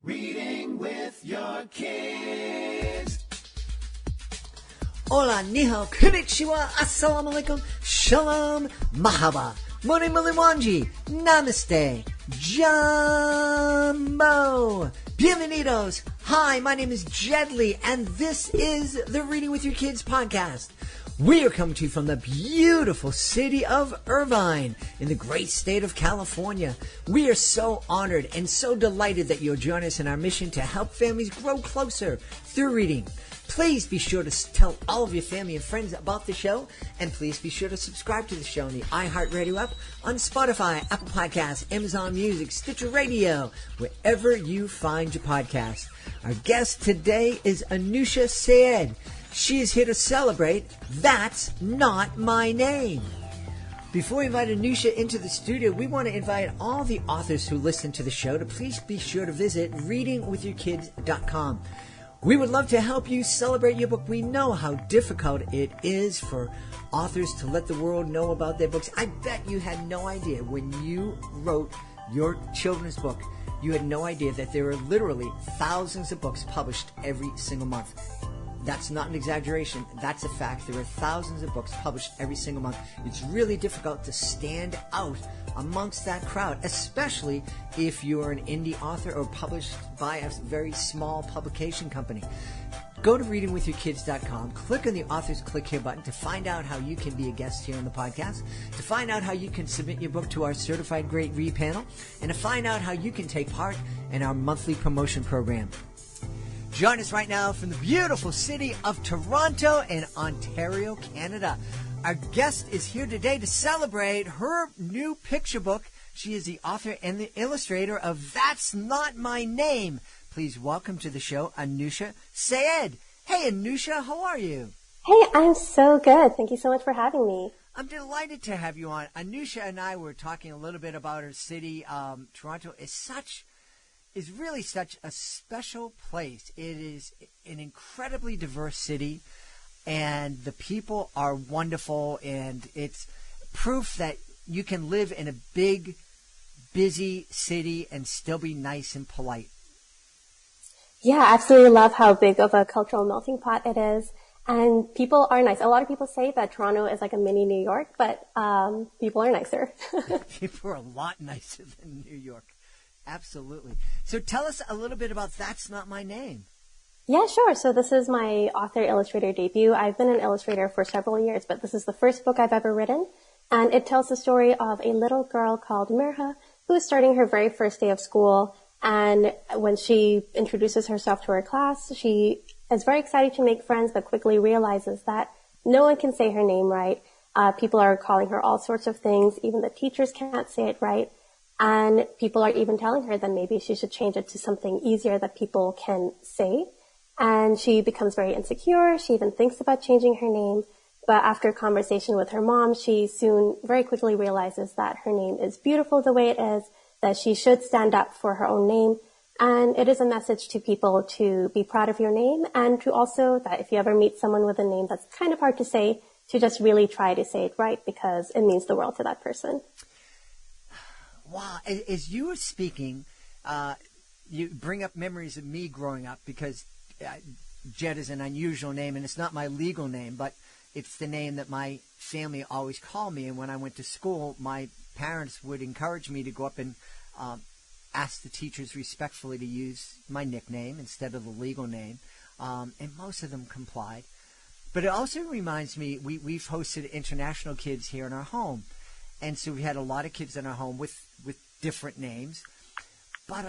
Reading with your kids. Hola, ni hao, konnichiwa, assalamu alaikum, shalom, mahaba, moni wanji, namaste, jumbo, bienvenidos. Hi, my name is Jedley, and this is the Reading with Your Kids podcast. We are coming to you from the beautiful city of Irvine in the great state of California. We are so honored and so delighted that you'll join us in our mission to help families grow closer through reading. Please be sure to tell all of your family and friends about the show, and please be sure to subscribe to the show on the iHeartRadio app, on Spotify, Apple Podcasts, Amazon Music, Stitcher Radio, wherever you find your podcasts. Our guest today is Anoosha Syed. She is here to celebrate That's Not My Name. Before we invite Anoosha into the studio, we want to invite all the authors who listen to the show to please be sure to visit readingwithyourkids.com. We would love to help you celebrate your book. We know how difficult it is for authors to let the world know about their books. I bet you had no idea when you wrote your children's book, you had no idea that there are literally thousands of books published every single month. That's not an exaggeration. That's a fact. There are thousands of books published every single month. It's really difficult to stand out amongst that crowd, especially if you're an indie author or published by a very small publication company. Go to readingwithyourkids.com, click on the Authors Click Here button to find out how you can be a guest here on the podcast, to find out how you can submit your book to our Certified Great Read panel, and to find out how you can take part in our monthly promotion program. Join us right now from the beautiful city of Toronto in Ontario, Canada. Our guest is here today to celebrate her new picture book. She is the author and the illustrator of That's Not My Name. Please welcome to the show, Anoosha Syed. Hey, Anoosha, how are you? Hey, I'm so good. Thank you so much for having me. I'm delighted to have you on. Anoosha and I were talking a little bit about her city. Toronto is really such a special place. It is an incredibly diverse city, and the people are wonderful, and it's proof that you can live in a big, busy city and still be nice and polite. Yeah, I absolutely love how big of a cultural melting pot it is, and people are nice. A lot of people say that Toronto is like a mini New York, but people are nicer. People are a lot nicer than New York. Absolutely. So tell us a little bit about That's Not My Name. Yeah, sure. So this is my author-illustrator debut. I've been an illustrator for several years, but this is the first book I've ever written. And it tells the story of a little girl called Mirha who is starting her very first day of school. And when she introduces herself to her class, she is very excited to make friends, but quickly realizes that no one can say her name right. People are calling her all sorts of things. Even the teachers can't say it right. And people are even telling her that maybe she should change it to something easier that people can say. And she becomes very insecure. She even thinks about changing her name. But after a conversation with her mom, she soon very quickly realizes that her name is beautiful the way it is, that she should stand up for her own name. And it is a message to people to be proud of your name, and to also that if you ever meet someone with a name that's kind of hard to say, to just really try to say it right, because it means the world to that person. Wow. As you were speaking, you bring up memories of me growing up, because Jed is an unusual name, and it's not my legal name, but it's the name that my family always called me. And when I went to school, my parents would encourage me to go up and ask the teachers respectfully to use my nickname instead of the legal name, and most of them complied. But it also reminds me, we've hosted international kids here in our home. And so we had a lot of kids in our home with different names, but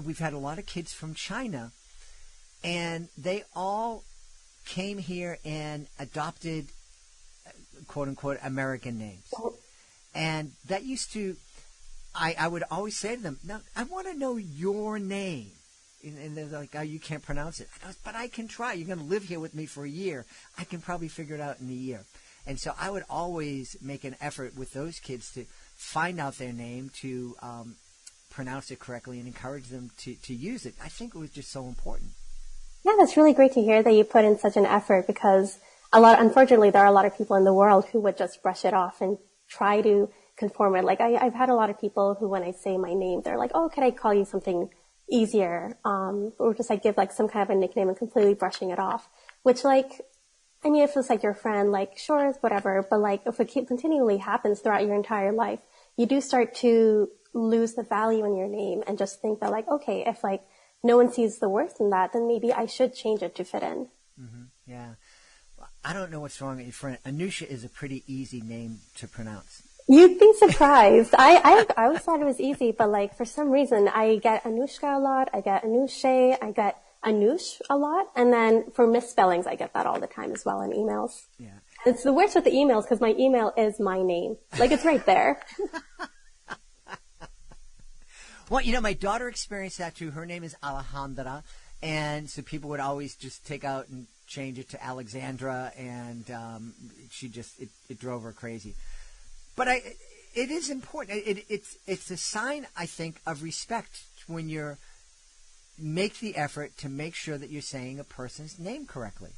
we've had a lot of kids from China, and they all came here and adopted quote unquote American names. And that used to, I would always say to them, "No, I want to know your name." And they're like, "Oh, you can't pronounce it." I go, "But I can try. You're going to live here with me for a year. I can probably figure it out in a year." And so I would always make an effort with those kids to find out their name, to pronounce it correctly, and encourage them to use it. I think it was just so important. Yeah, that's really great to hear that you put in such an effort, because unfortunately, there are a lot of people in the world who would just brush it off and try to conform it. Like I've had a lot of people who, when I say my name, they're like, "Oh, can I call you something easier, or just like give like some kind of a nickname and completely brushing it off, which like, I mean, if it's like your friend, like sure, it's whatever, but like if it continually happens throughout your entire life, you do start to lose the value in your name and just think that like, okay, if like no one sees the worth in that, then maybe I should change it to fit in. Mm-hmm. Yeah. I don't know what's wrong with your friend. Anoosha is a pretty easy name to pronounce. You'd be surprised. I always thought it was easy, but like for some reason I get Anushka a lot, I get Anoosha, I get Anoosh a lot, and then for misspellings I get that all the time as well in emails. Yeah. It's the worst with the emails because my email is my name. Like it's right there. Well, you know, my daughter experienced that too. Her name is Alejandra, and so people would always just take out and change it to Alexandra, and she just it drove her crazy. But it is important. It's a sign, I think, of respect when you make the effort to make sure that you're saying a person's name correctly.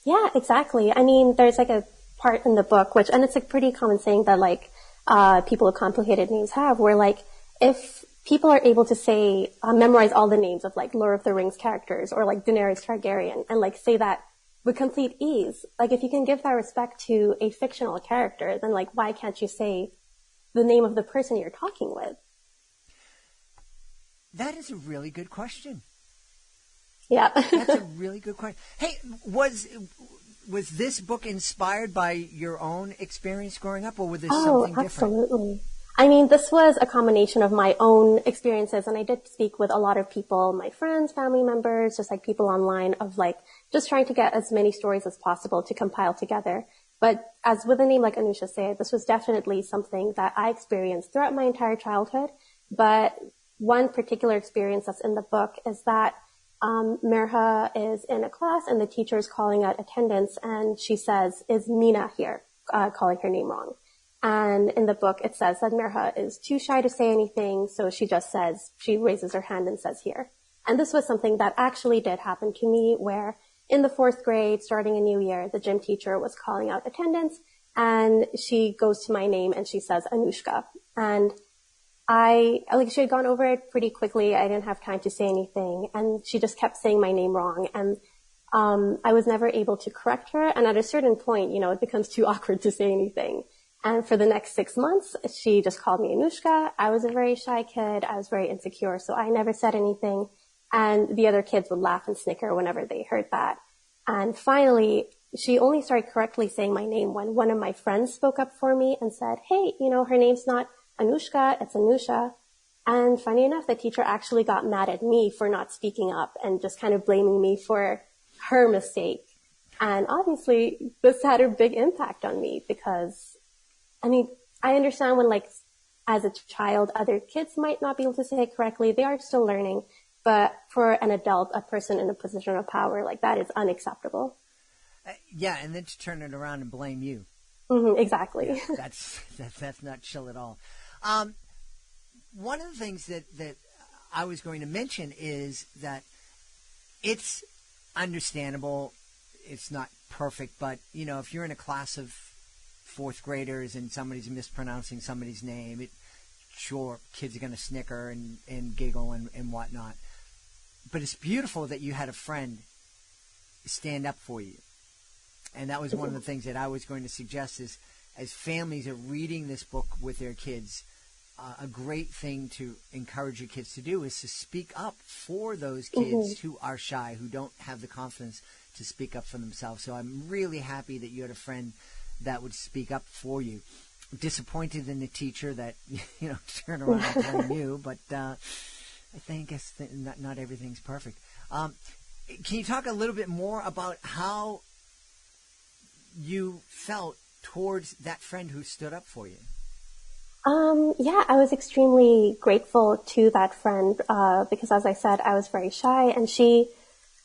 Yeah, exactly. I mean, there's like a part in the book, and it's a pretty common saying that like people with complicated names have, where like if people are able to say, memorize all the names of like Lord of the Rings characters or like Daenerys Targaryen and like say that with complete ease, like if you can give that respect to a fictional character, then like why can't you say the name of the person you're talking with? That is a really good question. Yeah. That's a really good question. Hey, was this book inspired by your own experience growing up, or was this something different? Absolutely. I mean, this was a combination of my own experiences, and I did speak with a lot of people, my friends, family members, just like people online, of like just trying to get as many stories as possible to compile together. But as with a name like Anoosha Syed, this was definitely something that I experienced throughout my entire childhood. But one particular experience that's in the book is that Mirha is in a class and the teacher is calling out attendance, and she says, "Is Mina here?" Calling her name wrong. And in the book, it says that Mirha is too shy to say anything, so she raises her hand and says here. And this was something that actually did happen to me, where in the 4th grade, starting a new year, the gym teacher was calling out attendance, and she goes to my name and she says Anushka. And she had gone over it pretty quickly. I didn't have time to say anything, and she just kept saying my name wrong. And I was never able to correct her. And at a certain point, it becomes too awkward to say anything. And for the next 6 months, she just called me Anushka. I was a very shy kid. I was very insecure, so I never said anything. And the other kids would laugh and snicker whenever they heard that. And finally, she only started correctly saying my name when one of my friends spoke up for me and said, "Hey, her name's not Anushka, it's Anoosha." And funny enough, the teacher actually got mad at me for not speaking up and just kind of blaming me for her mistake. And obviously, this had a big impact on me because I understand when, like, as a child, other kids might not be able to say it correctly. They are still learning. But for an adult, a person in a position of power, like, that is unacceptable. Yeah, and then to turn it around and blame you. Mm-hmm, exactly. Yeah, that's not chill at all. One of the things that I was going to mention is that it's understandable. It's not perfect, but, if you're in a class of 4th graders and somebody's mispronouncing somebody's name, sure, kids are going to snicker and giggle and whatnot. But it's beautiful that you had a friend stand up for you. And that was one of the things that I was going to suggest is, as families are reading this book with their kids, a great thing to encourage your kids to do is to speak up for those kids who are shy, who don't have the confidence to speak up for themselves. So I'm really happy that you had a friend that would speak up for you. Disappointed in the teacher that, turn around and blame you, but I guess not everything's perfect. Can you talk a little bit more about how you felt towards that friend who stood up for you? Yeah, I was extremely grateful to that friend, because as I said, I was very shy, and she,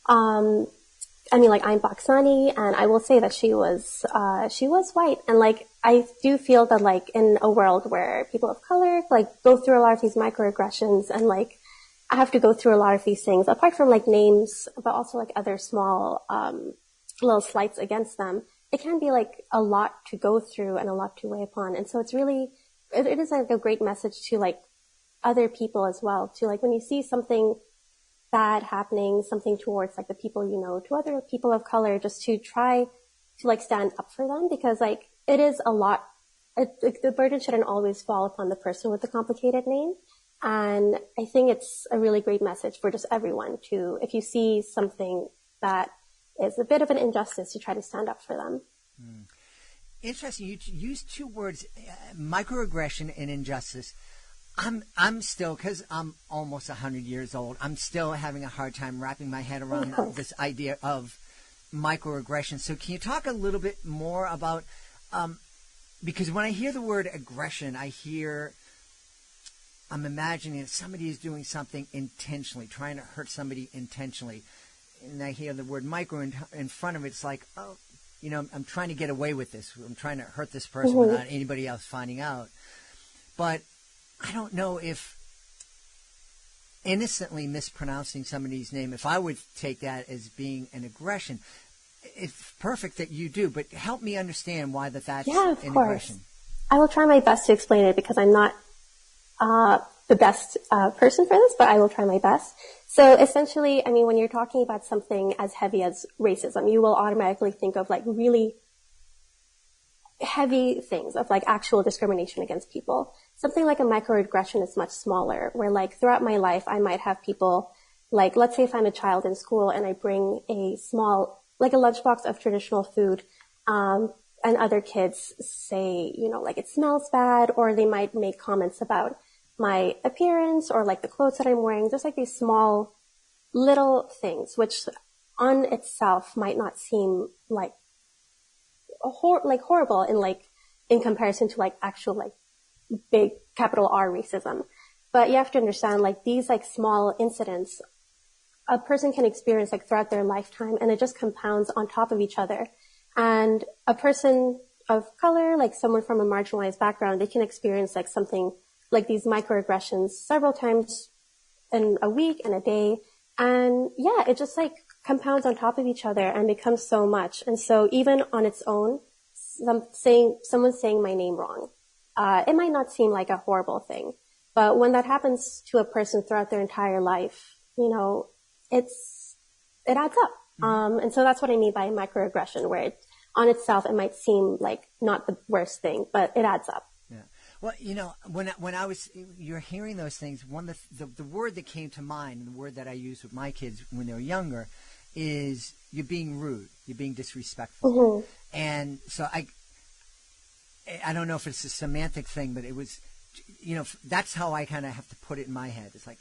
I'm Pakistani, and I will say that she was white, and I do feel that in a world where people of color go through a lot of these microaggressions, and I have to go through a lot of these things, apart from names, but also other small, little slights against them. It can be a lot to go through and a lot to weigh upon. And so it's really, it is a great message to other people as well, to like when you see something bad happening, something towards like the people you know, to other people of color, just to try to like stand up for them, because like it is a lot. The burden shouldn't always fall upon the person with the complicated name. And I think it's a really great message for just everyone to, if you see something that is a bit of an injustice, to try to stand up for them. Interesting. You used two words, microaggression and injustice. I'm still, because I'm almost 100 years old, I'm still having a hard time wrapping my head around this idea of microaggression. So can you talk a little bit more about, because when I hear the word aggression, I'm imagining that somebody is doing something intentionally, trying to hurt somebody intentionally. And I hear the word micro in front of it. It's like, oh, you know, I'm trying to get away with this. I'm trying to hurt this person without anybody else finding out. But I don't know if innocently mispronouncing somebody's name, if I would take that as being an aggression. It's perfect that you do, but help me understand why that's an aggression. I will try my best to explain it, because I'm not the best person for this, but I will try my best. So essentially, I mean, when you're talking about something as heavy as racism, you will automatically think of like really heavy things of like actual discrimination against people. Something like a microaggression is much smaller, where like throughout my life, I might have people, like, let's say if I'm a child in school and I bring a small, like a lunchbox of traditional food, and other kids say, you know, like it smells bad, or they might make comments about my appearance or like the clothes that I'm wearing, just like these small little things, which on itself might not seem like horrible in comparison to like actual like big capital R racism. But you have to understand, like, these like small incidents a person can experience like throughout their lifetime, and it just compounds on top of each other. And a person of color, like someone from a marginalized background, they can experience like something like these microaggressions several times in a week and a day. And yeah, it just like compounds on top of each other and becomes so much. And so even on its own, someone saying my name wrong, it might not seem like a horrible thing. But when that happens to a person throughout their entire life, you know, it adds up. And so that's what I mean by microaggression, where on itself, it might seem like not the worst thing, but it adds up. Yeah. Well, you know, when you're hearing those things, the word that came to mind, the word that I use with my kids when they were younger, is you're being rude, you're being disrespectful. Mm-hmm. And so I don't know if it's a semantic thing, but it was, you know, that's how I kind of have to put it in my head. It's like,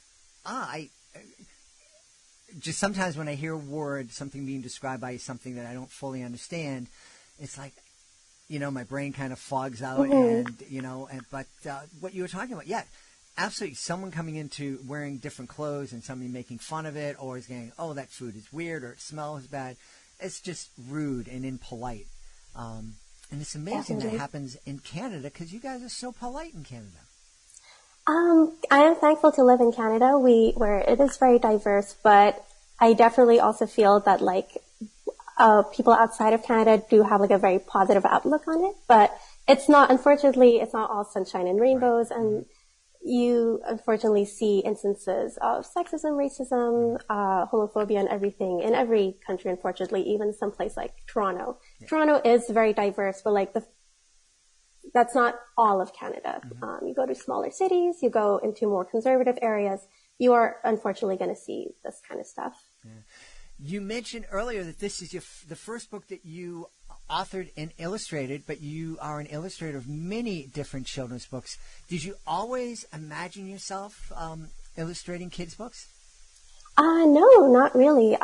just sometimes when I hear a word, something being described by something that I don't fully understand, it's like, you know, my brain kind of fogs out. Mm-hmm. And, you know, but what you were talking about, yeah, absolutely. Someone coming into wearing different clothes and somebody making fun of it, or is going, oh, that food is weird, or it smells bad. It's just rude and impolite. And it's amazing that happens in Canada, because you guys are so polite in Canada. I am thankful to live in Canada, where it is very diverse, but I definitely also feel that like people outside of Canada do have like a very positive outlook on it, but unfortunately, it's not all sunshine and rainbows, right. And you unfortunately see instances of sexism, racism, homophobia, and everything in every country, unfortunately, even someplace like Toronto. Yeah. Toronto is very diverse, but like that's not all of Canada. Mm-hmm. You go to smaller cities, you go into more conservative areas, you are unfortunately going to see this kind of stuff. Yeah. You mentioned earlier that this is the first book that you authored and illustrated, but you are an illustrator of many different children's books. Did you always imagine yourself illustrating kids' books? No, not really.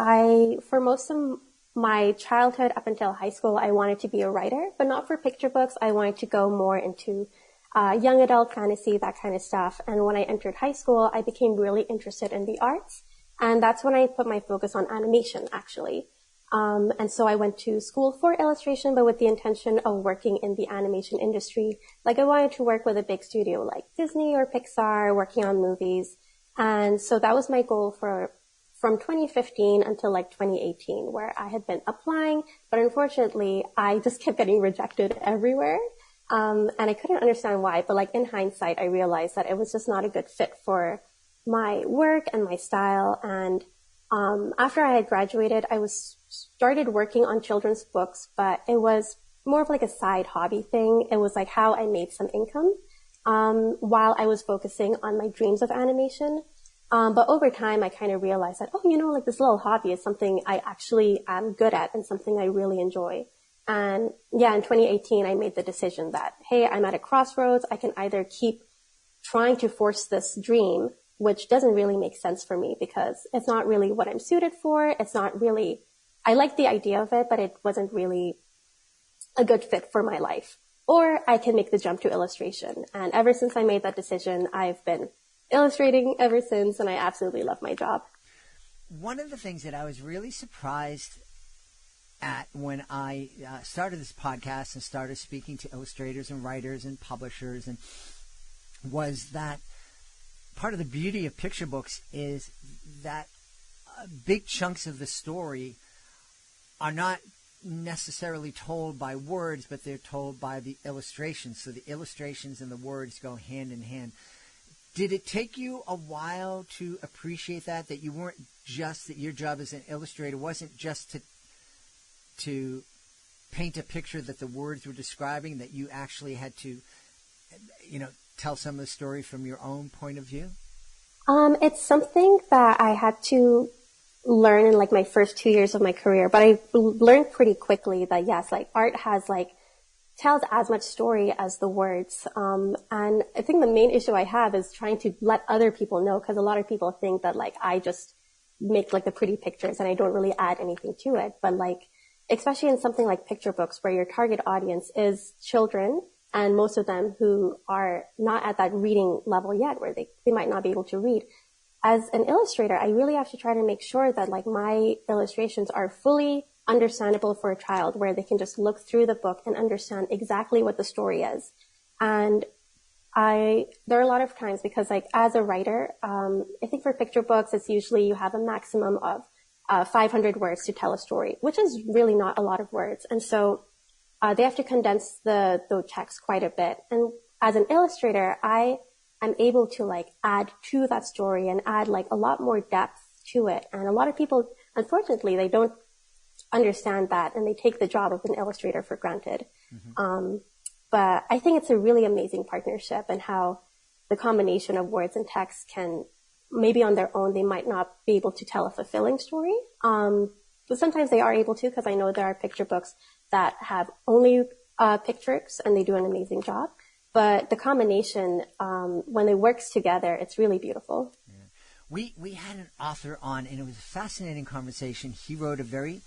For most of my childhood up until high school, I wanted to be a writer, but not for picture books. I wanted to go more into young adult fantasy, that kind of stuff. And when I entered high school, I became really interested in the arts. And that's when I put my focus on animation, actually. And so I went to school for illustration, but with the intention of working in the animation industry. Like, I wanted to work with a big studio like Disney or Pixar, working on movies. And so that was my goal from 2015 until like 2018, where I had been applying, but unfortunately I just kept getting rejected everywhere. And I couldn't understand why, but like in hindsight, I realized that it was just not a good fit for my work and my style. And after I had graduated, I was started working on children's books, but it was more of like a side hobby thing. It was like how I made some income while I was focusing on my dreams of animation. But over time, I kind of realized that, like this little hobby is something I actually am good at and something I really enjoy. And yeah, in 2018, I made the decision that, hey, I'm at a crossroads. I can either keep trying to force this dream, which doesn't really make sense for me because it's not really what I'm suited for. It's not really, I like the idea of it, but it wasn't really a good fit for my life. Or I can make the jump to illustration. And ever since I made that decision, I've been illustrating ever since, and I absolutely love my job. One of the things that I was really surprised at when I started this podcast and started speaking to illustrators and writers and publishers and was that part of the beauty of picture books is that big chunks of the story are not necessarily told by words, but they're told by the illustrations. So the illustrations and the words go hand in hand. Did it take you a while to appreciate that you weren't just, that your job as an illustrator wasn't just to paint a picture that the words were describing, that you actually had to, tell some of the story from your own point of view? It's something that I had to learn in like my first 2 years of my career, but I learned pretty quickly that yes, like art has tells as much story as the words. And I think the main issue I have is trying to let other people know, because a lot of people think that like I just make like the pretty pictures and I don't really add anything to it. But like, especially in something like picture books where your target audience is children, and most of them who are not at that reading level yet, where they might not be able to read. As an illustrator, I really have to try to make sure that like my illustrations are fully understandable for a child, where they can just look through the book and understand exactly what the story is. And there are a lot of times, because like as a writer, I think for picture books, it's usually you have a maximum of 500 words to tell a story, which is really not a lot of words. And so they have to condense the text quite a bit. And as an illustrator, I am able to like add to that story and add like a lot more depth to it. And a lot of people, unfortunately, they don't understand that, and they take the job of an illustrator for granted. Mm-hmm. But I think it's a really amazing partnership, and how the combination of words and text can, maybe on their own, they might not be able to tell a fulfilling story. But sometimes they are able to, because I know there are picture books that have only pictures and they do an amazing job. But the combination, when it works together, it's really beautiful. Yeah. We had an author on, and it was a fascinating conversation. He wrote a very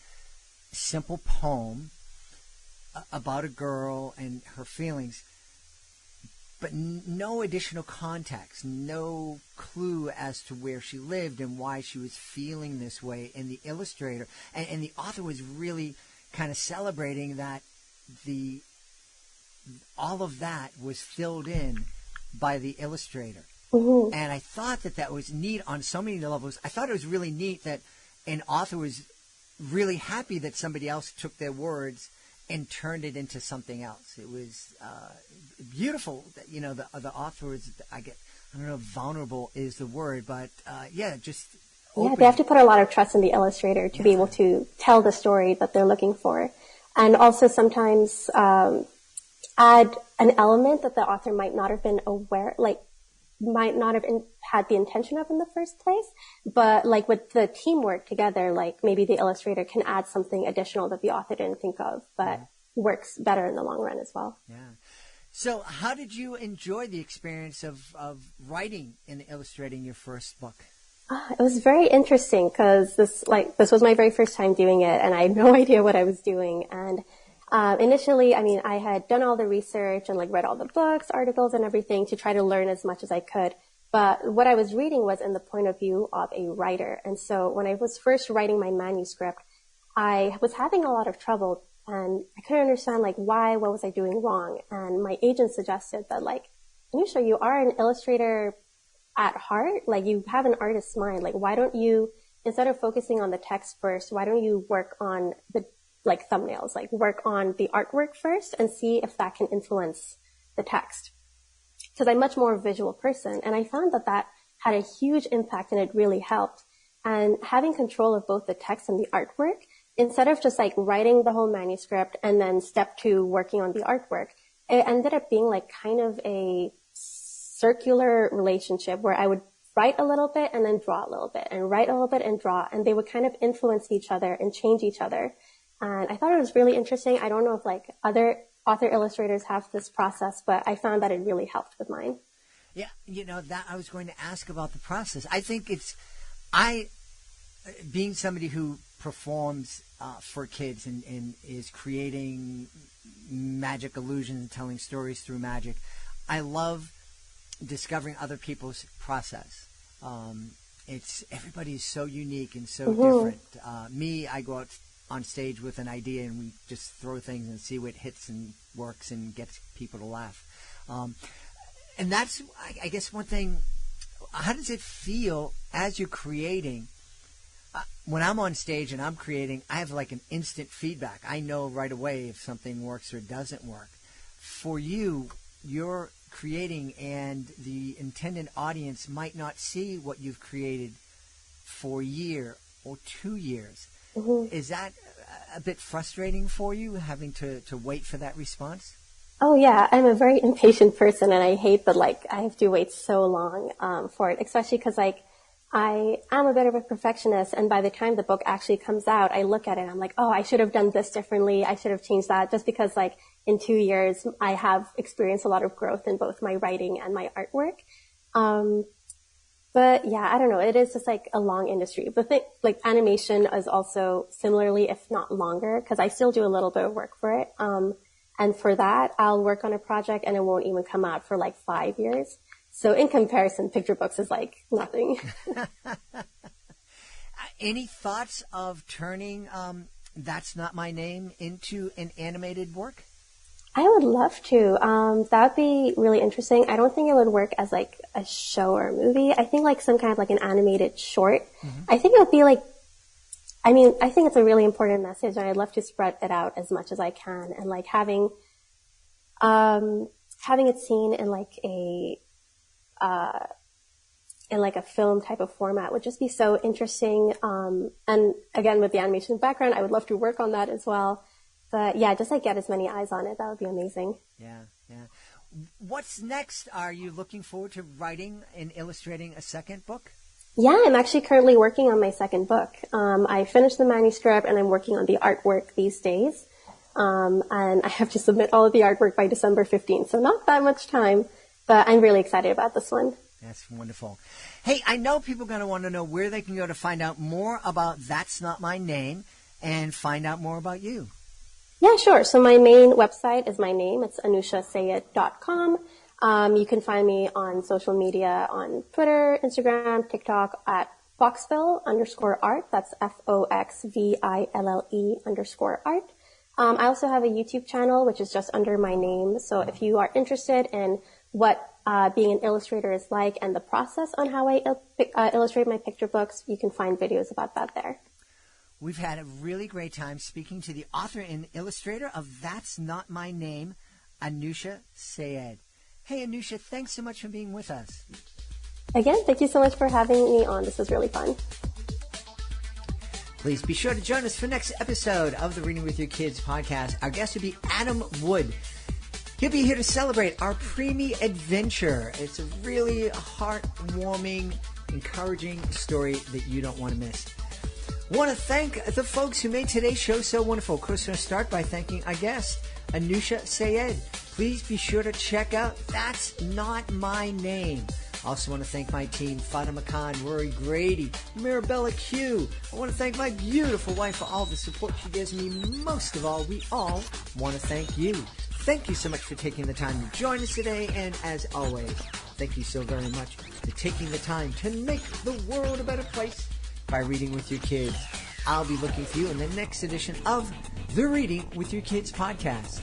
simple poem about a girl and her feelings, but no additional context, no clue as to where she lived and why she was feeling this way. And the illustrator and the author was really kind of celebrating that all of that was filled in by the illustrator. Mm-hmm. And I thought that was neat on so many levels. I thought it was really neat that an author was really happy that somebody else took their words and turned it into something else. It was beautiful that, the author is, I don't know if vulnerable is the word, but just open. Yeah, they have to put a lot of trust in the illustrator to be able to tell the story that they're looking for. And also sometimes add an element that the author might not have been aware, might not have had the intention of in the first place. But like with the teamwork together, like maybe the illustrator can add something additional that the author didn't think of, but works better in the long run as well. Yeah. So how did you enjoy the experience of writing and illustrating your first book? It was very interesting, because this was my very first time doing it, and I had no idea what I was doing. And initially, I had done all the research and read all the books, articles, and everything to try to learn as much as I could. But what I was reading was in the point of view of a writer. And so when I was first writing my manuscript, I was having a lot of trouble, and I couldn't understand why, what was I doing wrong? And my agent suggested that Anoosha, you are an illustrator at heart, you have an artist's mind. Why don't you, instead of focusing on the text first, why don't you work on the like thumbnails, like work on the artwork first and see if that can influence the text. Because I'm much more a visual person, and I found that that had a huge impact and it really helped. And having control of both the text and the artwork, instead of just like writing the whole manuscript and then step 2 working on the artwork, it ended up being like kind of a circular relationship where I would write a little bit and then draw a little bit and write a little bit and draw, and they would kind of influence each other and change each other. And I thought it was really interesting. I don't know if like other author illustrators have this process, but I found that it really helped with mine. Yeah, that I was going to ask about the process. I think being somebody who performs for kids and is creating magic illusions and telling stories through magic, I love discovering other people's process. Everybody is so unique and so different. I go out on stage with an idea and we just throw things and see what hits and works and gets people to laugh. And that's, I guess, one thing. How does it feel as you're creating? When I'm on stage and I'm creating, I have like an instant feedback. I know right away if something works or doesn't work. For you, you're creating and the intended audience might not see what you've created for a year or 2 years. Is that a bit frustrating for you, having to wait for that response? Oh yeah, I'm a very impatient person, and I hate that like I have to wait so long for it, especially because like I am a bit of a perfectionist, and by the time the book actually comes out, I look at it and I'm like, oh, I should have done this differently. I should have changed that, just because like in 2 years I have experienced a lot of growth in both my writing and my artwork. But yeah, I don't know. It is just like a long industry. But like animation is also similarly, if not longer, because I still do a little bit of work for it. And for that, I'll work on a project and it won't even come out for like 5 years. So in comparison, picture books is like nothing. Any thoughts of turning That's Not My Name into an animated work? I would love to. That would be really interesting. I don't think it would work as like a show or a movie. I think like some kind of like an animated short. I think it would be like, I think it's a really important message, and I'd love to spread it out as much as I can. And like having it seen in like a film type of format would just be so interesting. And again, with the animation background, I would love to work on that as well. But yeah, just like get as many eyes on it. That would be amazing. Yeah. What's next? Are you looking forward to writing and illustrating a second book? Yeah, I'm actually currently working on my second book. I finished the manuscript and I'm working on the artwork these days. And I have to submit all of the artwork by December 15th. So not that much time, but I'm really excited about this one. That's wonderful. Hey, I know people are going to want to know where they can go to find out more about That's Not My Name and find out more about you. Yeah, sure. So my main website is my name. It's AnooshaSyed.com. You can find me on social media on Twitter, Instagram, TikTok at Foxville_art. That's FOXVILLE_art. I also have a YouTube channel, which is just under my name. So if you are interested in what being an illustrator is like and the process on how I illustrate my picture books, you can find videos about that there. We've had a really great time speaking to the author and illustrator of That's Not My Name, Anoosha Syed. Hey, Anoosha, thanks so much for being with us. Again, thank you so much for having me on. This was really fun. Please be sure to join us for next episode of the Reading with Your Kids podcast. Our guest will be Adam Wood. He'll be here to celebrate our preemie adventure. It's a really heartwarming, encouraging story that you don't want to miss. Want to thank the folks who made today's show so wonderful. Of course, we're going to start by thanking our guest, Anoosha Syed. Please be sure to check out That's Not My Name. Also want to thank my team, Fatima Khan, Rory Grady, Mirabella Q. I want to thank my beautiful wife for all the support she gives me. Most of all, we all want to thank you. Thank you so much for taking the time to join us today. And as always, thank you so very much for taking the time to make the world a better place by reading with your kids. I'll be looking for you in the next edition of the Reading with Your Kids podcast.